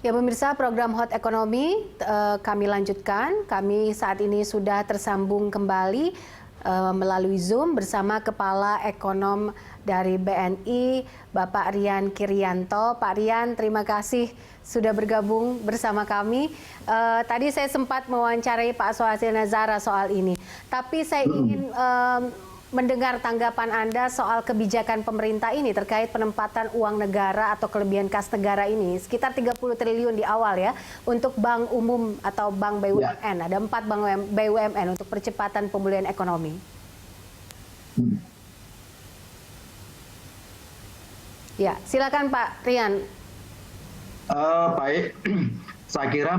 Ya pemirsa, program Hot Economy kami lanjutkan. Kami saat ini sudah tersambung kembali melalui Zoom bersama Kepala Ekonom dari BNI, Bapak Rian Kirianto. Pak Rian, terima kasih sudah bergabung bersama kami. Tadi saya sempat mewawancarai Pak Swasil Nazara soal ini, tapi saya ingin mendengar tanggapan Anda soal kebijakan pemerintah ini terkait penempatan uang negara atau kelebihan kas negara ini. Sekitar 30 triliun di awal ya untuk bank umum atau bank BUMN. Ada 4 bank BUMN untuk percepatan pemulihan ekonomi. Ya, silakan Pak Rian. Baik, saya kira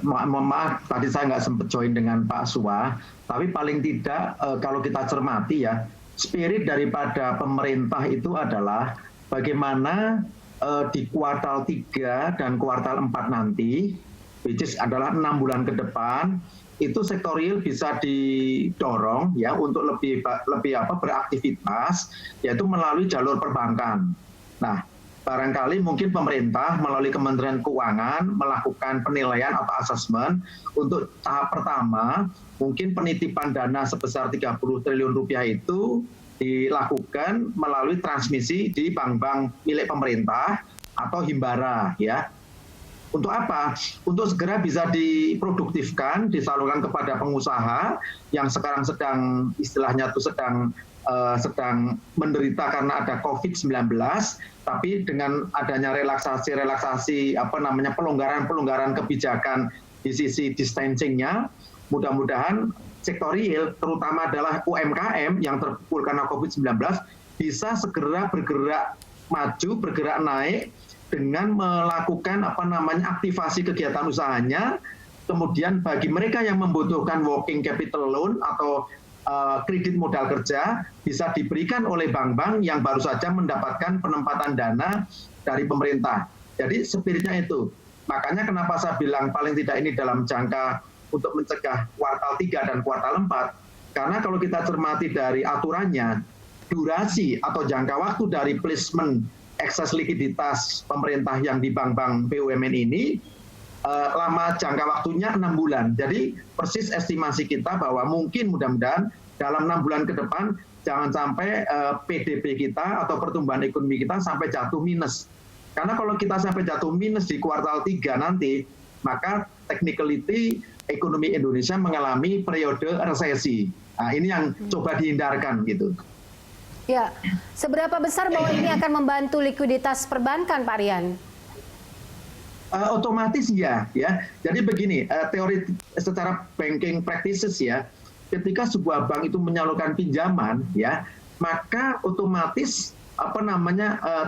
maaf tadi saya nggak sempat join dengan Pak Suwa, tapi paling tidak kalau kita cermati ya, spirit daripada pemerintah itu adalah bagaimana di kuartal 3 dan kuartal 4 nanti, which is adalah 6 bulan ke depan, itu sektor real bisa didorong ya untuk lebih beraktivitas, yaitu melalui jalur perbankan. Nah, barangkali mungkin pemerintah melalui Kementerian Keuangan melakukan penilaian atau asesmen untuk tahap pertama, mungkin penitipan dana sebesar 30 triliun rupiah itu dilakukan melalui transmisi di bank-bank milik pemerintah atau himbara ya. Untuk apa? Untuk segera bisa diproduktifkan, disalurkan kepada pengusaha yang sekarang sedang istilahnya itu sedang menderita karena ada COVID-19, tapi dengan adanya relaksasi pelonggaran kebijakan di sisi distancing-nya, mudah-mudahan sektor real, terutama adalah UMKM yang terpukul karena COVID-19, bisa segera bergerak maju, bergerak naik dengan melakukan aktivasi kegiatan usahanya. Kemudian bagi mereka yang membutuhkan working capital loan atau kredit modal kerja bisa diberikan oleh bank-bank yang baru saja mendapatkan penempatan dana dari pemerintah. Jadi spiritnya itu. Makanya kenapa saya bilang paling tidak ini dalam jangka untuk mencegah kuartal 3 dan kuartal 4. Karena kalau kita cermati dari aturannya, durasi atau jangka waktu dari placement ekses likuiditas pemerintah yang di bank-bank BUMN ini lama jangka waktunya 6 bulan. Jadi persis estimasi kita bahwa mungkin mudah-mudahan dalam 6 bulan ke depan jangan sampai PDB kita atau pertumbuhan ekonomi kita sampai jatuh minus. Karena kalau kita sampai jatuh minus di kuartal 3 nanti, maka technicality ekonomi Indonesia mengalami periode resesi. Nah, ini yang coba dihindarkan gitu. Ya, seberapa besar bahwa ini akan membantu likuiditas perbankan, Pak Rian? Otomatis ya. Jadi begini, teori secara banking practices ya, ketika sebuah bank itu menyalurkan pinjaman ya, maka otomatis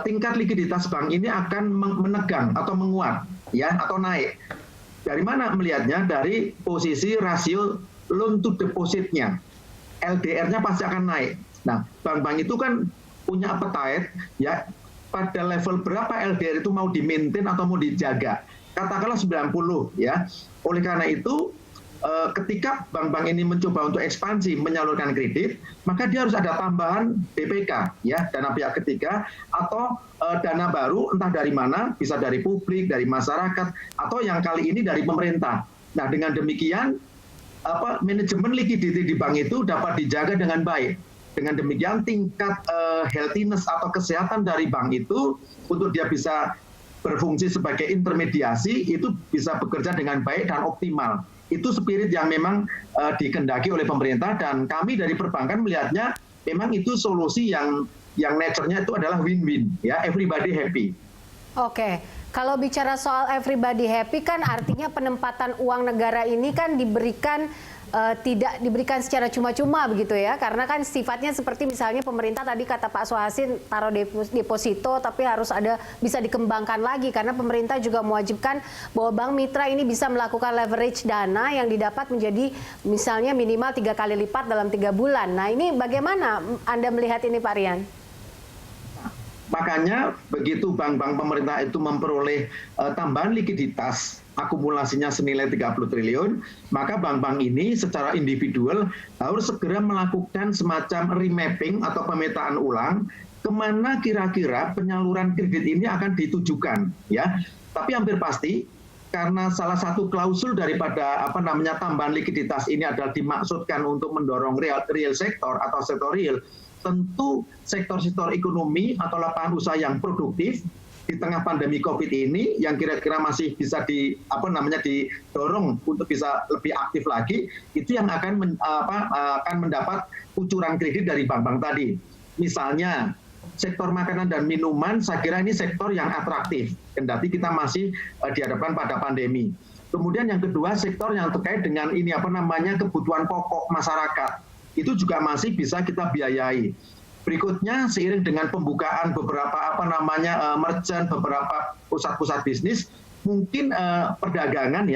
tingkat likuiditas bank ini akan menegang atau menguat ya atau naik. Dari mana melihatnya? Dari posisi rasio loan to depositnya, LDR-nya pasti akan naik. Nah, bank-bank itu kan punya appetite ya, pada level berapa LDR itu mau di-maintain atau mau dijaga. Katakanlah 90 ya. Oleh karena itu, ketika bank-bank ini mencoba untuk ekspansi menyalurkan kredit, maka dia harus ada tambahan DPK ya, dana pihak ketiga, atau dana baru entah dari mana, bisa dari publik, dari masyarakat, atau yang kali ini dari pemerintah. Nah, dengan demikian manajemen likuiditi di bank itu dapat dijaga dengan baik. Dengan demikian tingkat healthiness atau kesehatan dari bank itu untuk dia bisa berfungsi sebagai intermediasi itu bisa bekerja dengan baik dan optimal. Itu spirit yang memang dikendaki oleh pemerintah, dan kami dari perbankan melihatnya memang itu solusi yang nature-nya itu adalah win-win ya, everybody happy. Oke. Kalau bicara soal everybody happy kan artinya penempatan uang negara ini kan diberikan tidak diberikan secara cuma-cuma begitu ya, karena kan sifatnya seperti misalnya pemerintah tadi kata Pak Suhasin taruh deposito tapi harus ada bisa dikembangkan lagi karena pemerintah juga mewajibkan bahwa bank mitra ini bisa melakukan leverage dana yang didapat menjadi misalnya minimal 3 kali lipat dalam 3 bulan. Nah, ini bagaimana Anda melihat ini Pak Rian? Makanya begitu bank-bank pemerintah itu memperoleh tambahan likuiditas, akumulasinya senilai 30 triliun, maka bank-bank ini secara individual harus segera melakukan semacam remapping atau pemetaan ulang kemana kira-kira penyaluran kredit ini akan ditujukan, ya. Tapi hampir pasti karena salah satu klausul daripada tambahan likuiditas ini adalah dimaksudkan untuk mendorong real sektor atau sektor real, tentu sektor-sektor ekonomi atau lapangan usaha yang produktif di tengah pandemi COVID ini yang kira-kira masih bisa didorong untuk bisa lebih aktif lagi, itu yang akan mendapat kucuran kredit dari bank-bank tadi. Misalnya sektor makanan dan minuman, saya kira ini sektor yang atraktif, kendati kita masih dihadapkan pada pandemi. Kemudian yang kedua, sektor yang terkait dengan ini kebutuhan pokok masyarakat, itu juga masih bisa kita biayai. Berikutnya, seiring dengan pembukaan beberapa merchant, beberapa pusat-pusat bisnis, mungkin perdagangan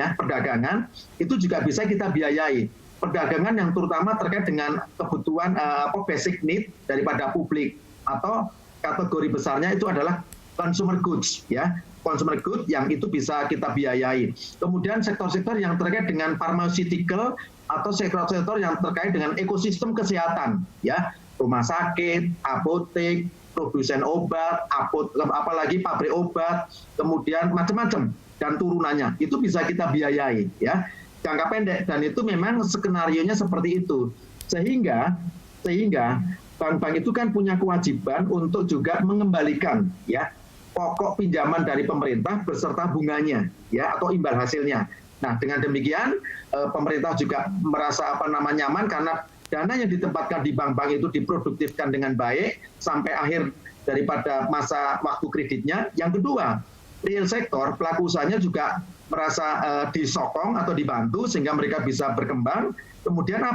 itu juga bisa kita biayai. Perdagangan yang terutama terkait dengan kebutuhan basic need daripada publik, atau kategori besarnya itu adalah consumer goods, ya, consumer goods yang itu bisa kita biayai. Kemudian sektor-sektor yang terkait dengan pharmaceutical atau sektor-sektor yang terkait dengan ekosistem kesehatan, ya, rumah sakit, apotek, produsen obat, apalagi pabrik obat, kemudian macam-macam dan turunannya itu bisa kita biayai, ya, jangka pendek, dan itu memang skenarionya seperti itu. Sehingga bank-bank itu kan punya kewajiban untuk juga mengembalikan, ya, pokok pinjaman dari pemerintah beserta bunganya, ya, atau imbal hasilnya. Nah, dengan demikian pemerintah juga merasa nyaman karena dana yang ditempatkan di bank-bank itu diproduktifkan dengan baik sampai akhir daripada masa waktu kreditnya. Yang kedua, real sektor, pelaku usahanya juga merasa disokong atau dibantu sehingga mereka bisa berkembang. Kemudian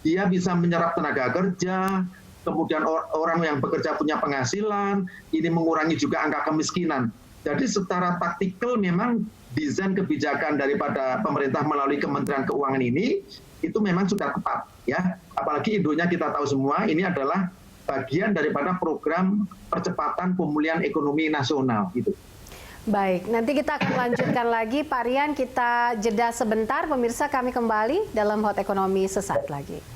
dia bisa menyerap tenaga kerja, kemudian orang yang bekerja punya penghasilan, ini mengurangi juga angka kemiskinan. Jadi secara taktikal memang desain kebijakan daripada pemerintah melalui Kementerian Keuangan ini itu memang sudah tepat, ya. Apalagi induknya kita tahu semua ini adalah bagian daripada program percepatan pemulihan ekonomi nasional gitu. Baik, nanti kita akan lanjutkan lagi, Pak Rian. Kita jeda sebentar, pemirsa, kami kembali dalam Hot Ekonomi sesaat lagi.